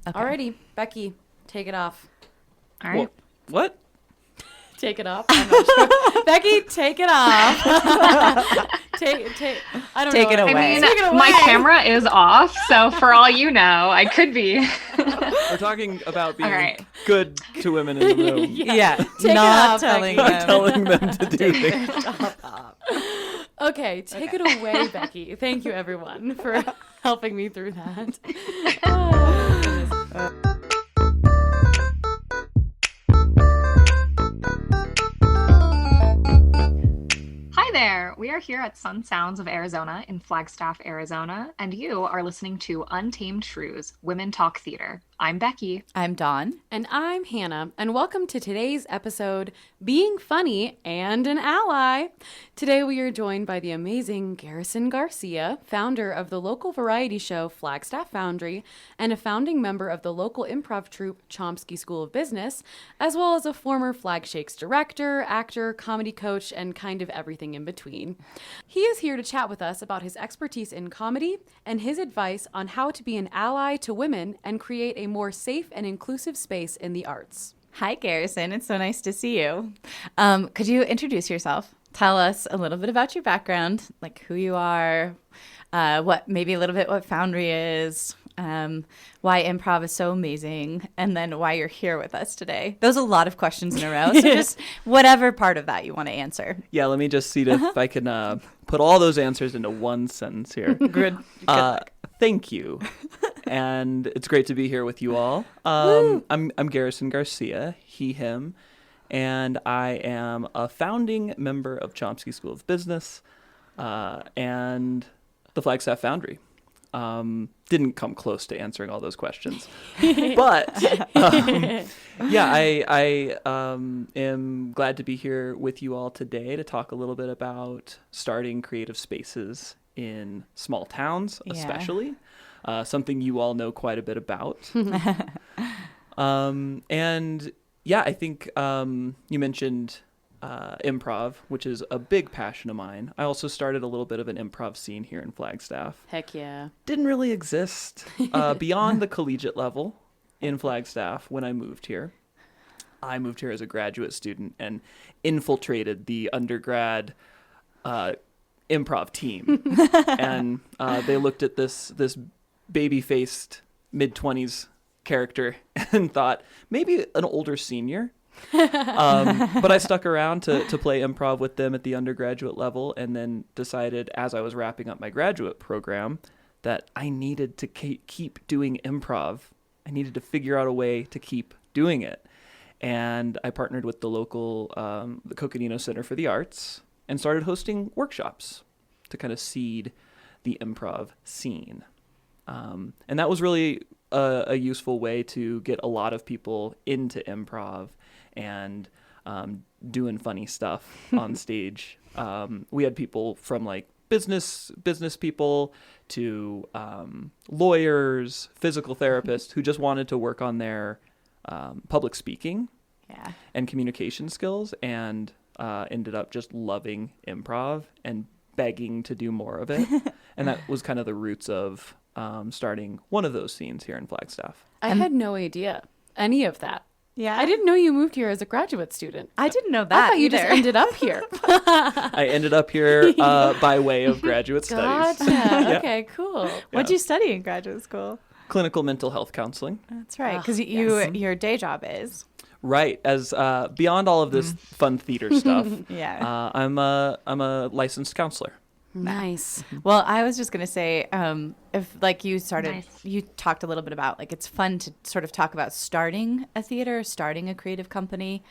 Okay. Alrighty, Becki, take it off. All right. What? Take it off. I'm not sure. Becki, take it off. I don't Take know. it away. I mean, Take it away. my camera is off, so for all you know, I could be. We're talking about being All right. good to women in the room. Yeah, Take it not off, telling Becki. them. Telling them to do things. Okay, take it away, Becki. Thank you, everyone, for helping me through that. Oh, goodness. Hi there. We are here at Sun Sounds of Arizona in Flagstaff, Arizona, and you are listening to Untamed Shrews, Women Talk Theater. I'm Becki. I'm Dawn. And I'm Hannah, and welcome to today's episode, Being Funny and an Ally. Today we are joined by the amazing Garrison Garcia, founder of the local variety show Flagstaff Foundry, and a founding member of the local improv troupe Chomsky School of Business, as well as a former Flag Shakes director, actor, comedy coach, and kind of everything in between. He is here to chat with us about his expertise in comedy and his advice on how to be an ally to women and create a more safe and inclusive space in the arts. Hi, Garrison. It's so nice to see you. Could you introduce yourself? Tell us a little bit about your background, like who you are, maybe a little bit what Foundry is, why improv is so amazing, and then why you're here with us today. Those are a lot of questions in a row, so just whatever part of that you want to answer. Yeah, let me just see if I can put all those answers into one sentence here. Good. Thank you. And it's great to be here with you all. I'm Garrison Garcia, he, him, and I am a founding member of Chomsky School of Business and the Flagstaff Foundry. Didn't come close to answering all those questions. But yeah, I am glad to be here with you all today to talk a little bit about starting creative spaces in small towns, Yeah. especially. Something you all know quite a bit about. And yeah, I think you mentioned improv, which is a big passion of mine. I also started a little bit of an improv scene here in Flagstaff. Heck yeah. Didn't really exist beyond the collegiate level in Flagstaff when I moved here. I moved here as a graduate student and infiltrated the undergrad improv team. And they looked at this baby-faced mid-20s character and thought, maybe an older senior. But I stuck around to play improv with them at the undergraduate level, and then decided as I was wrapping up my graduate program that I needed to keep doing improv. I needed to figure out a way to keep doing it. And I partnered with the local the Coconino Center for the Arts and started hosting workshops to kind of seed the improv scene. And that was really a useful way to get a lot of people into improv and doing funny stuff on stage. We had people from like business people to lawyers, physical therapists who just wanted to work on their public speaking and communication skills, and ended up just loving improv and begging to do more of it. And that was kind of the roots of starting one of those scenes here in Flagstaff. I had no idea any of that. Yeah. I didn't know you moved here as a graduate student. I didn't know I that thought you either. just ended up here. I ended up here by way of graduate studies. Gotcha. Yeah. Okay, cool. What'd you study in graduate school? Clinical mental health counseling. That's right, because yes. your day job is. Right. As beyond all of this fun theater stuff, Yeah. I'm a licensed counselor. Nice. Well, I was just going to say, if like you Nice. you talked a little bit about like it's fun to sort of talk about starting a theater, starting a creative company.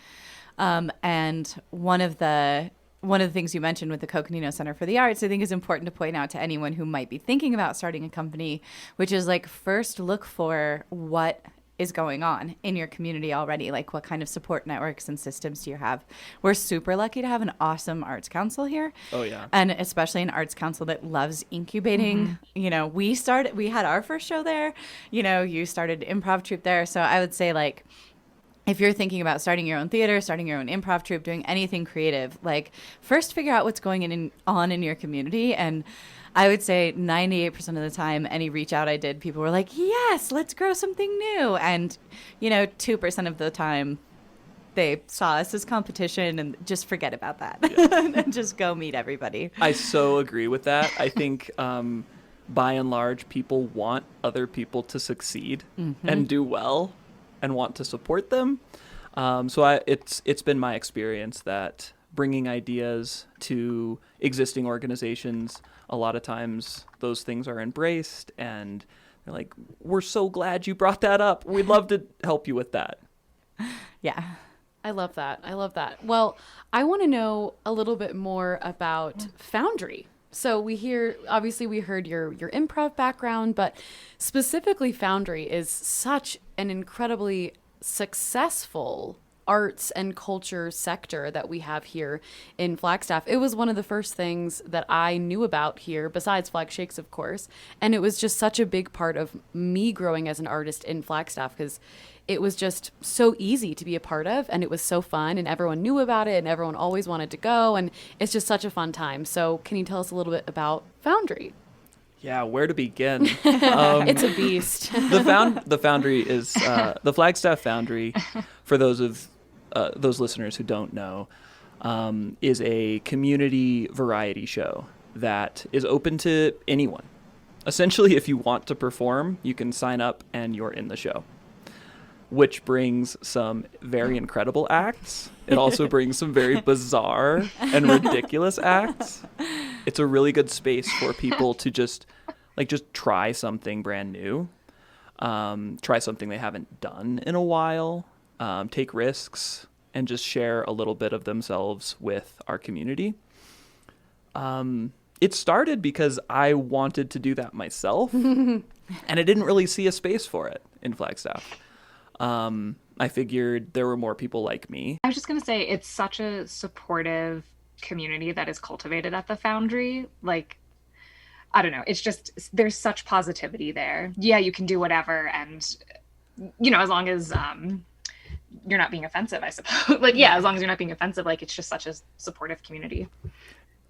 And one of the things you mentioned with the Coconino Center for the Arts, I think is important to point out to anyone who might be thinking about starting a company, which is like first look for what is going on in your community already. Like what kind of support networks and systems do you have? We're super lucky to have an awesome arts council here. Oh, yeah. And especially an arts council that loves incubating. You know, we had our first show there. You know, you started improv troupe there. So I would say like, if you're thinking about starting your own theater, starting your own improv troupe, doing anything creative, like first figure out what's going on in your community. And I would say 98% of the time, any reach out I did, people were like, yes, let's grow something new. And, 2% of the time, they saw us as competition and just forget about that and just go meet everybody. I so agree with that. I think by and large, people want other people to succeed and do well and want to support them. So it's been my experience that bringing ideas to existing organizations, a lot of times those things are embraced and they're like, we're so glad you brought that up. We'd love to help you with that. Yeah. I love that. Well, I want to know a little bit more about Foundry. So we heard your improv background, but specifically Foundry is such an incredibly successful arts and culture sector that we have here in Flagstaff. It was one of the first things that I knew about here, besides Flag Shakes, of course. And it was just such a big part of me growing as an artist in Flagstaff because it was just so easy to be a part of and it was so fun and everyone knew about it and everyone always wanted to go and it's just such a fun time. So can you tell us a little bit about Foundry? Yeah, where to begin? It's a beast. The Foundry is the Flagstaff Foundry. For those listeners who don't know, is a community variety show that is open to anyone. Essentially, if you want to perform, you can sign up and you're in the show, which brings some very incredible acts. It also brings some very bizarre and ridiculous acts. It's a really good space for people to just try something brand new, try something they haven't done in a while, take risks, and just share a little bit of themselves with our community. It started because I wanted to do that myself, and I didn't really see a space for it in Flagstaff. I figured there were more people like me. I was just going to say, it's such a supportive community that is cultivated at the Foundry. Like, I don't know. It's just, there's such positivity there. Yeah, you can do whatever. And, as long as you're not being offensive, I suppose. As long as you're not being offensive, it's just such a supportive community.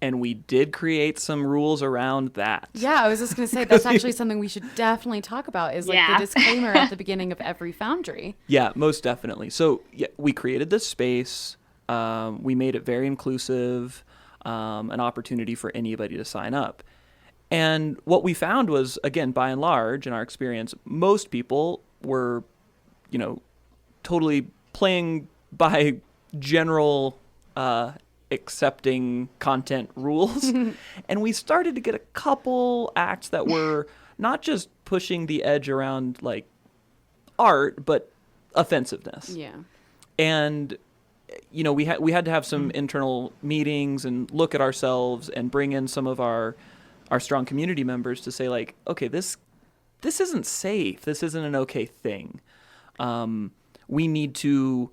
And we did create some rules around that. Yeah, I was just going to say, that's actually something we should definitely talk about is the disclaimer at the beginning of every Foundry. Yeah, most definitely. So we created this space. We made it very inclusive, an opportunity for anybody to sign up. And what we found was, again, by and large, in our experience, most people were, totally playing by general accepting content rules. And we started to get a couple acts that were not just pushing the edge around art, but offensiveness. Yeah. And we had to have some internal meetings and look at ourselves and bring in some of our strong community members to say okay, this isn't safe. This isn't an okay thing. We need to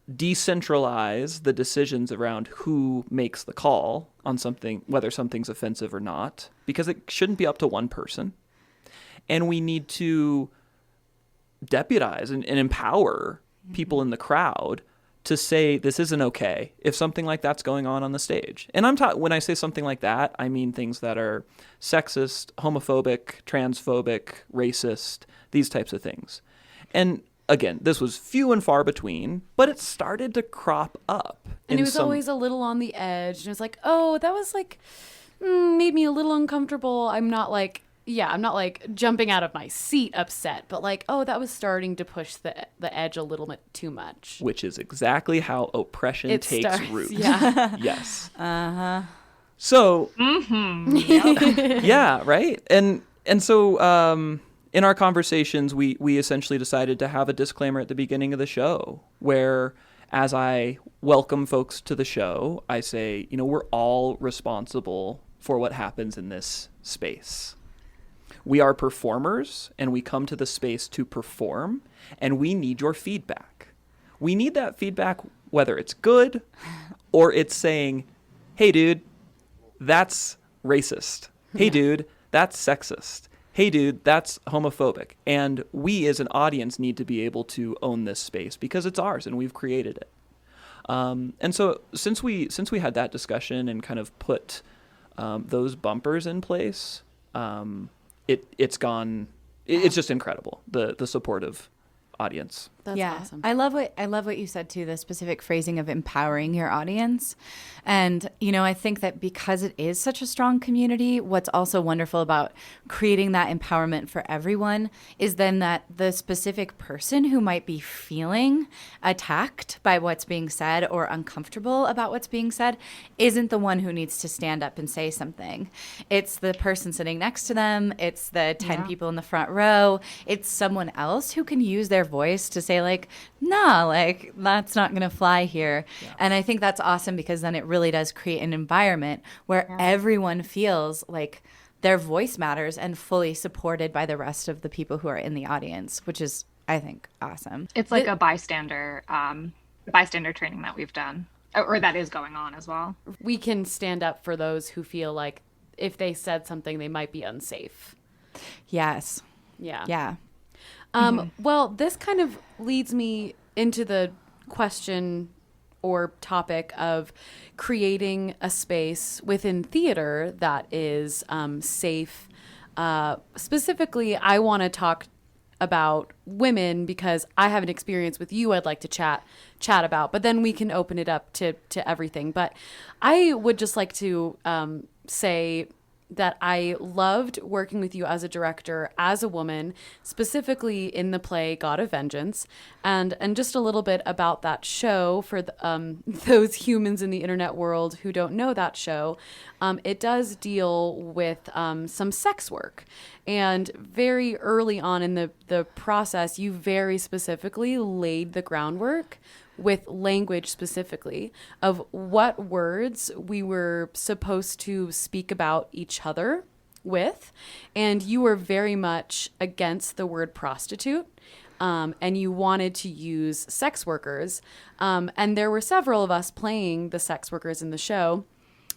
decentralize the decisions around who makes the call on something, whether something's offensive or not, because it shouldn't be up to one person. And we need to deputize and empower people in the crowd to say this isn't okay if something like that's going on the stage. And when I say something like that, I mean things that are sexist, homophobic, transphobic, racist, these types of things. And again, this was few and far between, but it started to crop up. And it was always a little on the edge. And it was oh, that was made me a little uncomfortable. I'm not jumping out of my seat upset, but oh, that was starting to push the edge a little bit too much. Which is exactly how oppression takes root. Yeah. Yes. Uh-huh. So, yeah, right? And so, in our conversations, we essentially decided to have a disclaimer at the beginning of the show where, as I welcome folks to the show, I say, we're all responsible for what happens in this space. We are performers, and we come to the space to perform, and we need your feedback. We need that feedback, whether it's good or it's saying, hey, dude, that's racist. Hey, dude, that's sexist. Hey, dude, that's homophobic. And we as an audience need to be able to own this space because it's ours and we've created it. And so since we had that discussion and kind of put those bumpers in place, it's just incredible, the supportive audience. That's awesome. I love what you said too, the specific phrasing of empowering your audience. And, I think that because it is such a strong community, what's also wonderful about creating that empowerment for everyone is then that the specific person who might be feeling attacked by what's being said or uncomfortable about what's being said isn't the one who needs to stand up and say something. It's the person sitting next to them. It's the 10 people in the front row. It's someone else who can use their voice to say like, nah, like that's not going to fly here. Yeah. And I think that's awesome because then it really does create an environment where everyone feels like their voice matters and fully supported by the rest of the people who are in the audience, which is, I think, awesome. It's like a bystander training that we've done, or that is going on as well. We can stand up for those who feel like if they said something, they might be unsafe. Yes. Yeah. Yeah. Well, this kind of leads me into the question or topic of creating a space within theater that is safe. Specifically, I want to talk about women because I have an experience with you I'd like to chat about, but then we can open it up to everything. But I would just like to say that I loved working with you as a director, as a woman, specifically in the play God of Vengeance, and just a little bit about that show for those humans in the internet world who don't know that show. It does deal with some sex work, and very early on in the process, you very specifically laid the groundwork with language specifically of what words we were supposed to speak about each other with. And you were very much against the word prostitute. And you wanted to use sex workers. And there were several of us playing the sex workers in the show.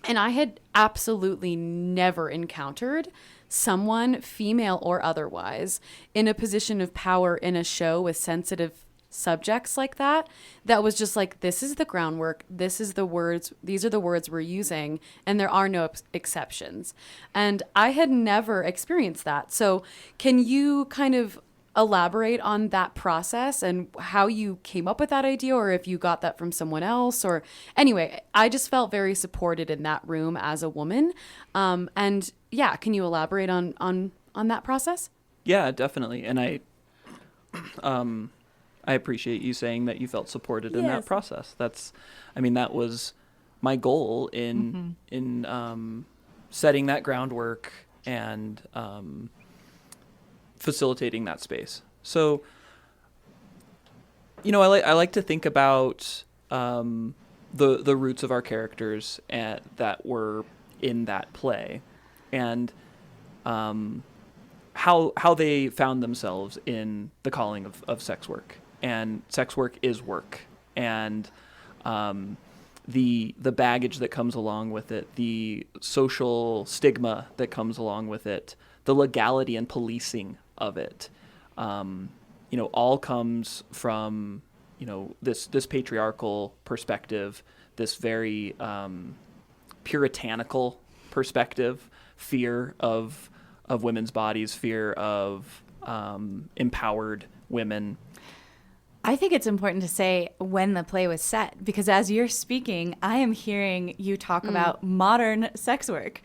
And I had absolutely never encountered someone, female or otherwise, in a position of power in a show with sensitive subjects like that was just like, this is the groundwork, this is the words, these are the words we're using, and there are no exceptions. And I had never experienced that. So can you kind of elaborate on that process and how you came up with that idea, or if you got that from someone else? Or anyway, I just felt very supported in that room as a woman. And yeah, can you elaborate on that process? Yeah, definitely. And I appreciate you saying that you felt supported in that process. That was my goal in setting that groundwork and facilitating that space. So, I like to think about the roots of our characters that were in that play, and how they found themselves in the calling of sex work. And sex work is work, and the baggage that comes along with it, the social stigma that comes along with it, the legality and policing of it, all comes from this patriarchal perspective, this very puritanical perspective, fear of women's bodies, fear of empowered women. I think it's important to say when the play was set, because as you're speaking, I am hearing you talk about modern sex work.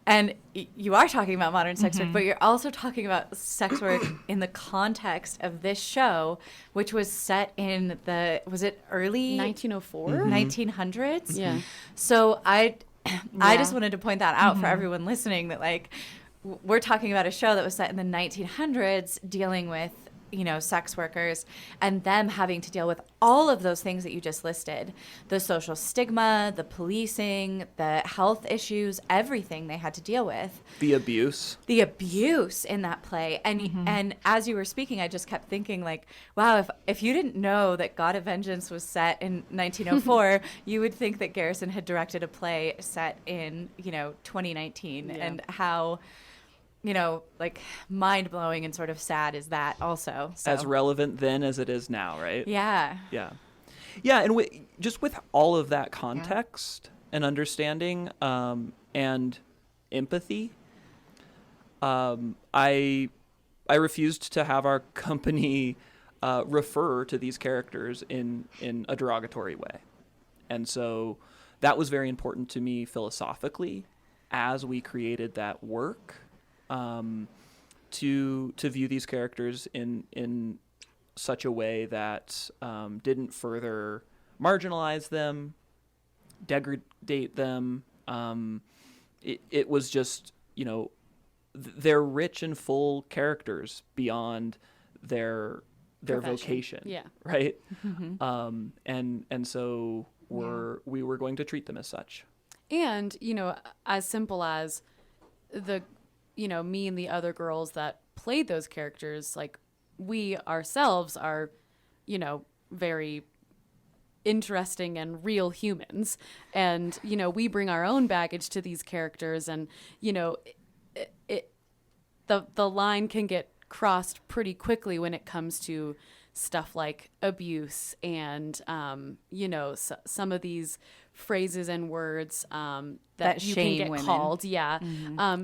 And you are talking about modern sex work, but you're also talking about sex work in the context of this show, which was set in was it early 1904? 1900s? Yeah. So I just wanted to point that out for everyone listening, that like we're talking about a show that was set in the 1900s dealing with sex workers and them having to deal with all of those things that you just listed, the social stigma, the policing, the health issues, everything they had to deal with. The abuse in that play. And as you were speaking, I just kept thinking like, wow, if you didn't know that God of Vengeance was set in 1904, you would think that Garrison had directed a play set in, 2019 and how like mind-blowing and sort of sad is that also. So. As relevant then as it is now, right? Yeah. Yeah. Yeah, and just with all of that context and understanding, and empathy. I refused to have our company refer to these characters in a derogatory way. And so that was very important to me philosophically as we created that work, to view these characters in such a way that didn't further marginalize them, degrade them. It was just, they're rich and full characters beyond their vocation. Yeah. Right. And so we were going to treat them as such. And, as simple as me and the other girls that played those characters, like, we ourselves are, very interesting and real humans. And, we bring our own baggage to these characters, and, the line can get crossed pretty quickly when it comes to stuff like abuse and, some of these phrases and words that you can get women. called. Yeah.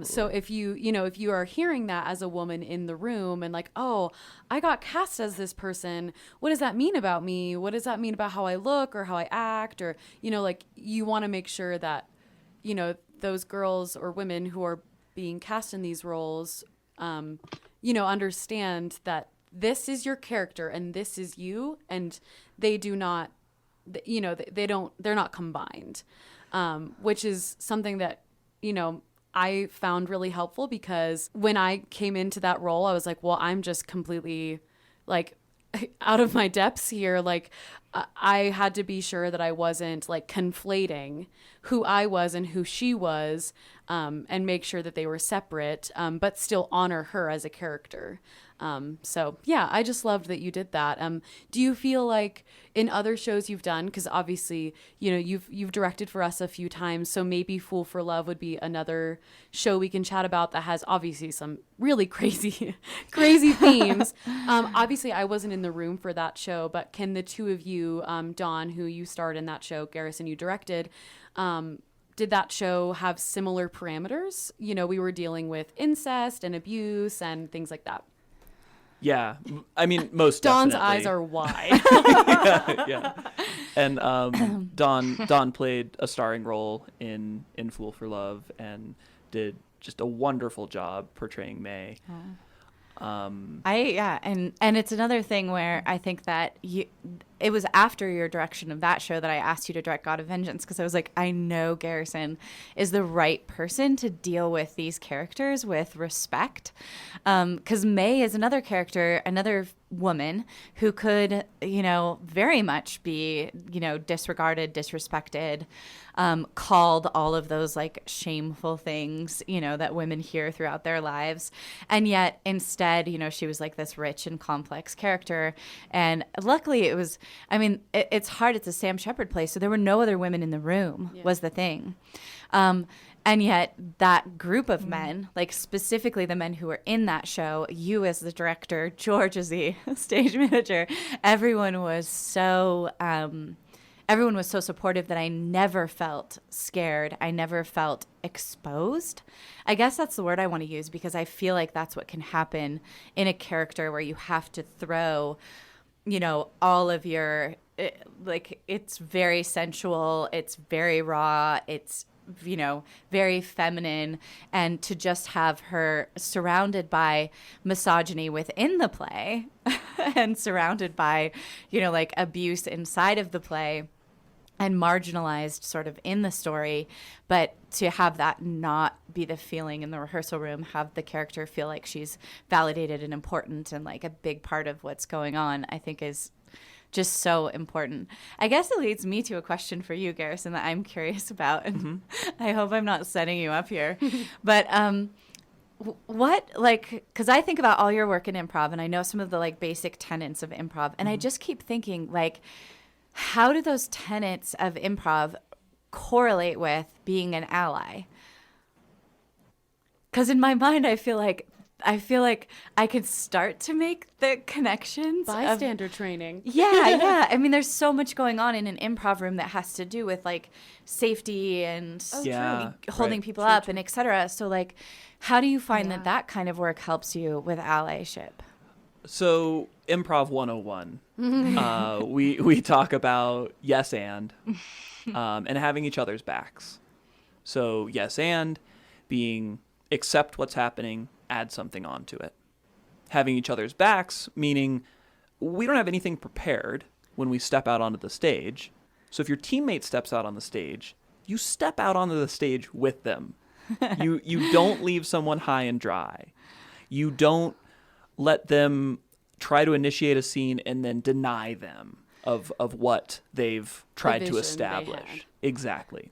So if you are hearing that as a woman in the room and like, oh, I got cast as this person, what does that mean about me? What does that mean about how I look or how I act? Or, like, you want to make sure that, those girls or women who are being cast in these roles, understand that this is your character and this is you, and they do not, they're not combined, which is something that, I found really helpful, because when I came into that role, I was like, well, I'm just completely like out of my depths here. Like, I had to be sure that I wasn't like conflating who I was and who she was, and make sure that they were separate, but still honor her as a character. So yeah, I just loved that you did that. Do you feel like in other shows you've done, because obviously, you've directed for us a few times, so maybe Fool for Love would be another show we can chat about that has obviously some really crazy, crazy themes. Obviously I wasn't in the room for that show, but can the two of you, Dawn, who you starred in that show, Garrison, you directed, did that show have similar parameters? We were dealing with incest and abuse and things like that. Yeah, I mean, most Dawn's definitely. eyes are wide. yeah. And Dawn played a starring role in Fool for Love and did just a wonderful job portraying May. And it's another thing where I think that it was after your direction of that show that I asked you to direct God of Vengeance, because I was like, I know Garrison is the right person to deal with these characters with respect, because May is another character, another woman who could, very much be, disregarded, disrespected, called all of those like shameful things, that women hear throughout their lives. And yet instead, she was like this rich and complex character. And luckily it's hard. It's a Sam Shepard play. So there were no other women in the room, was the thing. And yet that group of men, like specifically the men who were in that show, you as the director, George as the stage manager, everyone was so supportive that I never felt scared. I never felt exposed. I guess that's the word I want to use, because I feel like that's what can happen in a character where you have to throw, all of your, it's very sensual, it's very raw, it's, very feminine, and to just have her surrounded by misogyny within the play and surrounded by, abuse inside of the play and marginalized sort of in the story, but to have that not be the feeling in the rehearsal room, have the character feel like she's validated and important and like a big part of what's going on, I think is just so important. I guess it leads me to a question for you, Garrison, that I'm curious about, and I hope I'm not setting you up here. But what, because I think about all your work in improv, and I know some of the basic tenets of improv, and I just keep thinking, how do those tenets of improv correlate with being an ally? Because in my mind, I feel like I feel like I could start to make the connections. Bystander training. Yeah. I mean, there's so much going on in an improv room that has to do with like safety and holding people up and et cetera. So like, how do you find that kind of work helps you with allyship? So improv 101, we talk about yes and having each other's backs. So yes and being accept what's happening, add something onto it. Having each other's backs, meaning we don't have anything prepared when we step out onto the stage. So if your teammate steps out on the stage, you step out onto the stage with them. You don't leave someone high and dry. You don't let them try to initiate a scene and then deny them of what they've tried to establish. Exactly.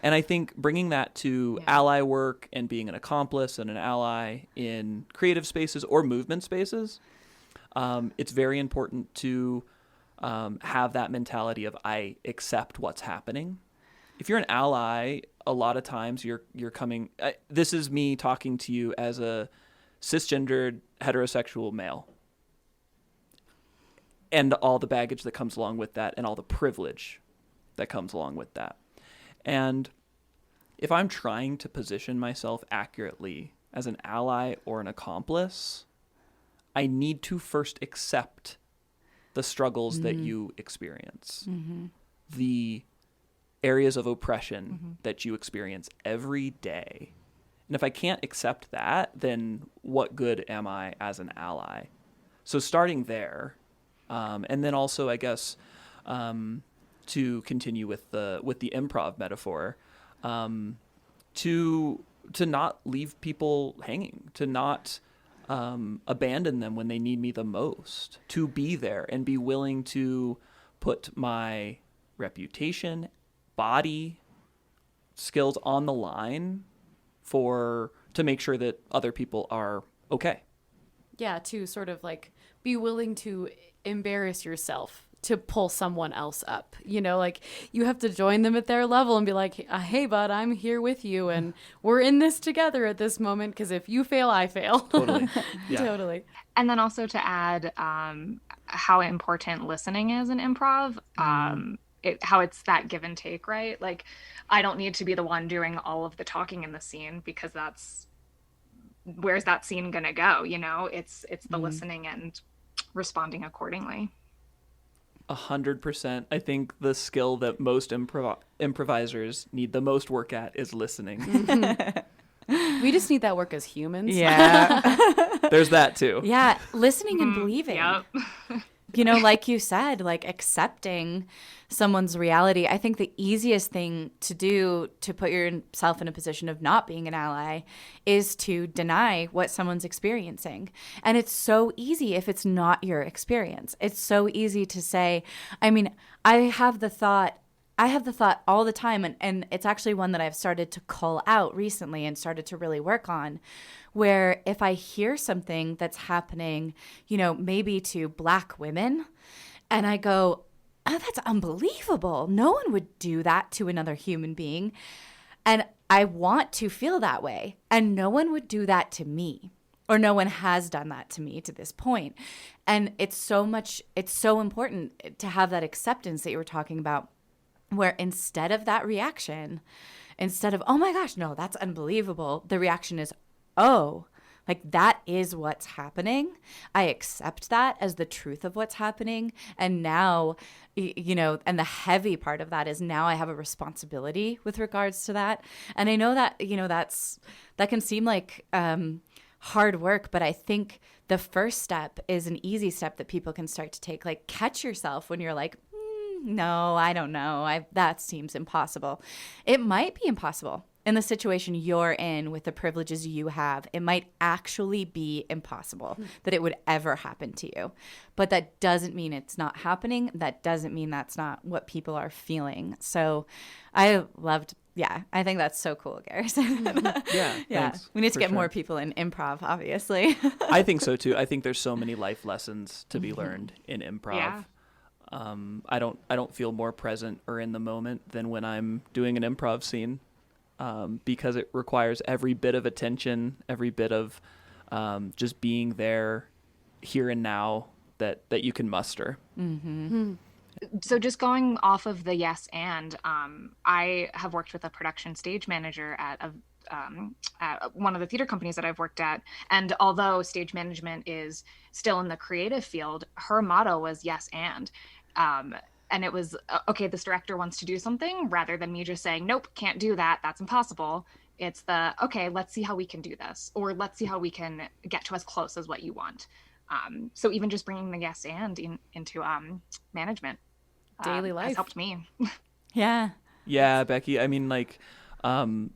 And I think bringing that to ally work and being an accomplice and an ally in creative spaces or movement spaces, it's very important to have that mentality of I accept what's happening. If you're an ally, a lot of times you're coming. This is me talking to you as a cisgendered heterosexual male, and all the baggage that comes along with that, and all the privilege that comes along with that. And if I'm trying to position myself accurately as an ally or an accomplice, I need to first accept the struggles that you experience, the areas of oppression that you experience every day. And if I can't accept that, then what good am I as an ally? So starting there, and then also, I guess, to continue with the improv metaphor, to not leave people hanging, to not abandon them when they need me the most, to be there and be willing to put my reputation, body, skills on the line to make sure that other people are okay. Yeah, to sort of like be willing to embarrass yourself to pull someone else up. You know, like you have to join them at their level and be like, hey, bud, I'm here with you and we're in this together at this moment because if you fail, I fail. Totally. Yeah. Totally. And then also to add how important listening is in improv, how it's that give and take, right? Like, I don't need to be the one doing all of the talking in the scene because where's that scene gonna go? You know, it's the listening and responding accordingly. 100%. I think the skill that most improvisers need the most work at is listening. We just need that work as humans. Yeah. There's that too. Yeah. Listening and believing. Yep. You know, like you said, like accepting someone's reality. I think the easiest thing to do to put yourself in a position of not being an ally is to deny what someone's experiencing. And it's so easy if it's not your experience. It's so easy to say, I mean, I have the thought all the time, and it's actually one that I've started to call out recently and started to really work on, where if I hear something that's happening, you know, maybe to Black women, and I go, oh, that's unbelievable. No one would do that to another human being. And I want to feel that way. And no one would do that to me, or no one has done that to me to this point. And it's so important to have that acceptance that you were talking about, where instead of that reaction, instead of, oh my gosh, no, that's unbelievable, the reaction is, oh, like that is what's happening. I accept that as the truth of what's happening. And now, you know, and the heavy part of that is now I have a responsibility with regards to that. And I know that, you know, that can seem like hard work, but I think the first step is an easy step that people can start to take. Like, catch yourself when you're like, no, I don't know. That seems impossible. It might be impossible in the situation you're in with the privileges you have. It might actually be impossible that it would ever happen to you. But that doesn't mean it's not happening. That doesn't mean that's not what people are feeling. So I think that's so cool, Garrison. Yeah. Thanks, we need to get more people in improv, obviously. I think so too. I think there's so many life lessons to be learned in improv. Yeah. I don't feel more present or in the moment than when I'm doing an improv scene. because it requires every bit of attention, every bit of just being there, here and now, that you can muster. So just going off of the yes and, I have worked with a production stage manager at one of the theater companies that I've worked at. And although stage management is still in the creative field, her motto was yes and. And it was, okay, this director wants to do something, rather than me just saying, nope, can't do that, that's impossible. It's the, okay, let's see how we can do this, or let's see how we can get to as close as what you want. So even just bringing the yes and into management Daily life has helped me. Yeah. Yeah, Becki. I mean, like, how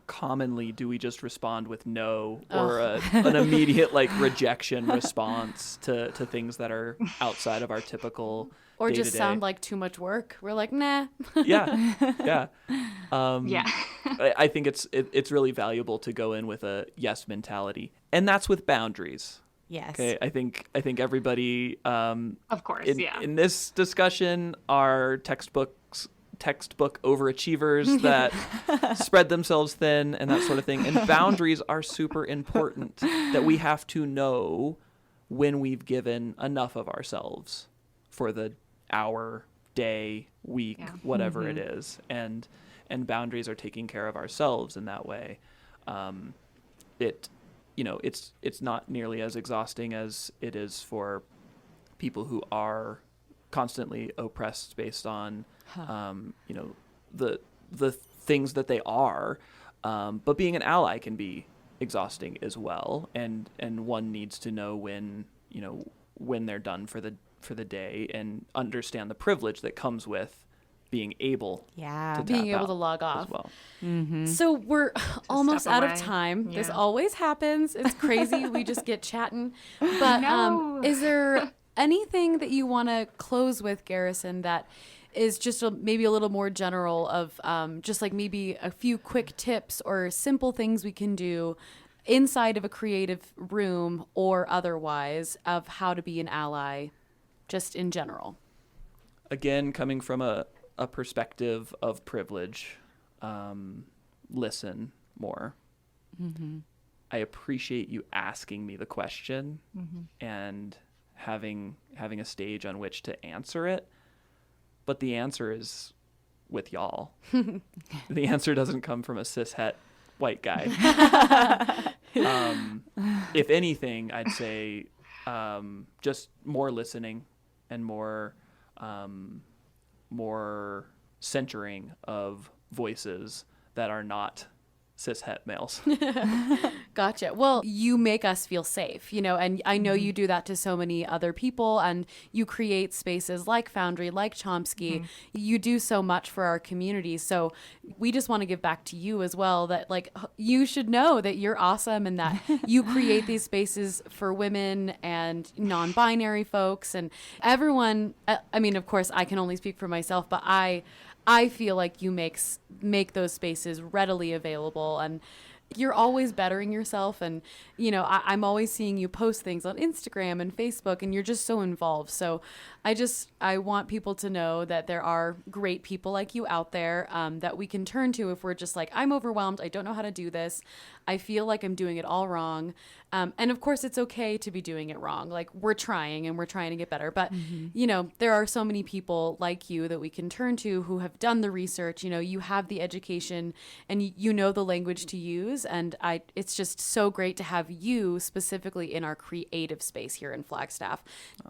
commonly do we just respond with no, or an immediate like rejection response to things that are outside of our typical or day-to-day? just sound like too much work? We're like, nah. Yeah. Yeah. I think it's really valuable to go in with a yes mentality, and that's with boundaries. Yes. Okay, I think everybody Of course, in this discussion are textbook overachievers that spread themselves thin and that sort of thing. And boundaries are super important, that we have to know when we've given enough of ourselves for the hour, day, week, whatever it is. And boundaries are taking care of ourselves in that way. It's not nearly as exhausting as it is for people who are constantly oppressed based on the things that they are, but being an ally can be exhausting as well, and one needs to know when they're done for the day, and understand the privilege that comes with being able to being tap able out to log off as well. So we're almost step out of away. time. This Yeah. always happens. It's crazy. We just get chatting. But No. is there anything that you want to close with, Garrison, that is just maybe a little more general of just like maybe a few quick tips or simple things we can do inside of a creative room or otherwise of how to be an ally just in general? Again, coming from a perspective of privilege, listen more. I appreciate you asking me the question and having a stage on which to answer it, but the answer is with y'all. The answer doesn't come from a cishet white guy. If anything, I'd say just more listening and more centering of voices that are not cishet males. Gotcha. Well, you make us feel safe, and I know you do that to so many other people, and you create spaces like Foundry, like Chomsky. You do so much for our community. So we just want to give back to you as well, that like you should know that you're awesome and that you create these spaces for women and non-binary folks and everyone. I mean, of course, I can only speak for myself, but I feel like you make those spaces readily available, and you're always bettering yourself. And, I'm always seeing you post things on Instagram and Facebook, and you're just so involved. So I want people to know that there are great people like you out there that we can turn to if we're just like, I'm overwhelmed. I don't know how to do this. I feel like I'm doing it all wrong. And of course, it's okay to be doing it wrong. Like, we're trying to get better. But, there are so many people like you that we can turn to who have done the research. You have the education and you know the language to use. And it's just so great to have you specifically in our creative space here in Flagstaff.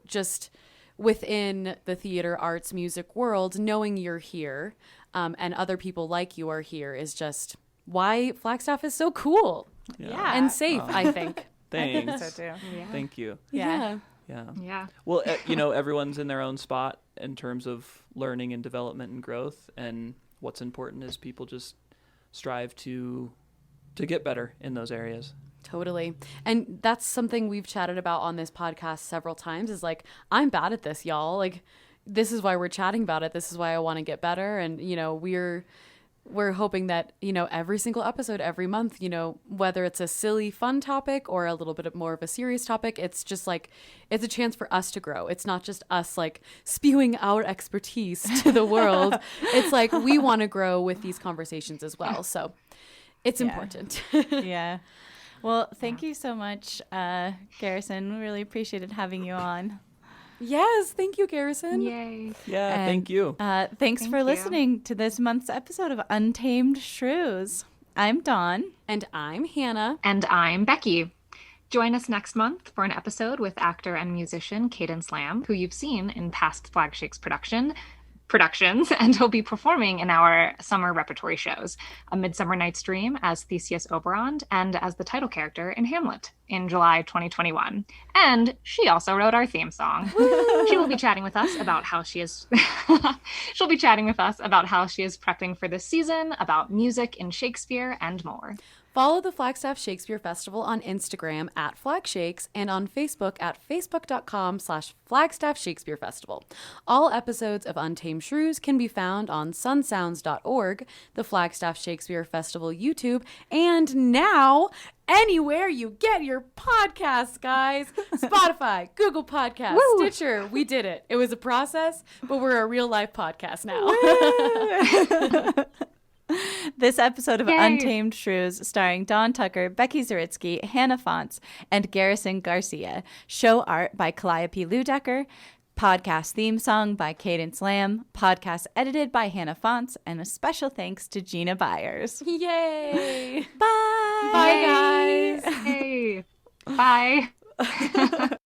Just within the theater, arts, music world, knowing you're here and other people like you are here is just why Flagstaff is so cool and safe, I think. Thanks. I think so too. Yeah. Thank you. Yeah. Yeah. Well, everyone's in their own spot in terms of learning and development and growth. And what's important is people just strive to get better in those areas. Totally. And that's something we've chatted about on this podcast several times is like, I'm bad at this, y'all. Like, this is why we're chatting about it. This is why I want to get better. And, we're hoping that, every single episode, every month, whether it's a silly, fun topic or a little bit more of a serious topic, it's just like, it's a chance for us to grow. It's not just us like spewing our expertise to the world. It's like we want to grow with these conversations as well. So it's important. Yeah. Well, thank you so much, Garrison. We really appreciated having you on. Yes, thank you, Garrison. Yay. Yeah, And, thank you. Thanks for listening to this month's episode of Untamed Shrews. I'm Dawn. And I'm Hannah. And I'm Becki. Join us next month for an episode with actor and musician Cadence Lamb, who you've seen in past Flagshakes productions, and he'll be performing in our summer repertory shows, A Midsummer Night's Dream as Theseus Oberon and as the title character in Hamlet in July 2021. And she also wrote our theme song. She will be chatting with us about how she is prepping for this season, about music in Shakespeare, and more. Follow the Flagstaff Shakespeare Festival on Instagram at Flagshakes and on Facebook at facebook.com/Flagstaff Shakespeare Festival. All episodes of Untamed Shrews can be found on sunsounds.org, the Flagstaff Shakespeare Festival YouTube, and now anywhere you get your podcasts, guys. Spotify, Google Podcasts, Stitcher. We did it. It was a process, but we're a real life podcast now. This episode of Yay. Untamed Shrews, starring Dawn Tucker, Becki Zaritsky, Hannah Fonts, and Garrison Garcia. Show art by Calliope Luedeker. Podcast theme song by Cadence Lamb. Podcast edited by Hannah Fonts. And a special thanks to Gina Byars. Yay! Bye! Bye, guys! Hey. Bye.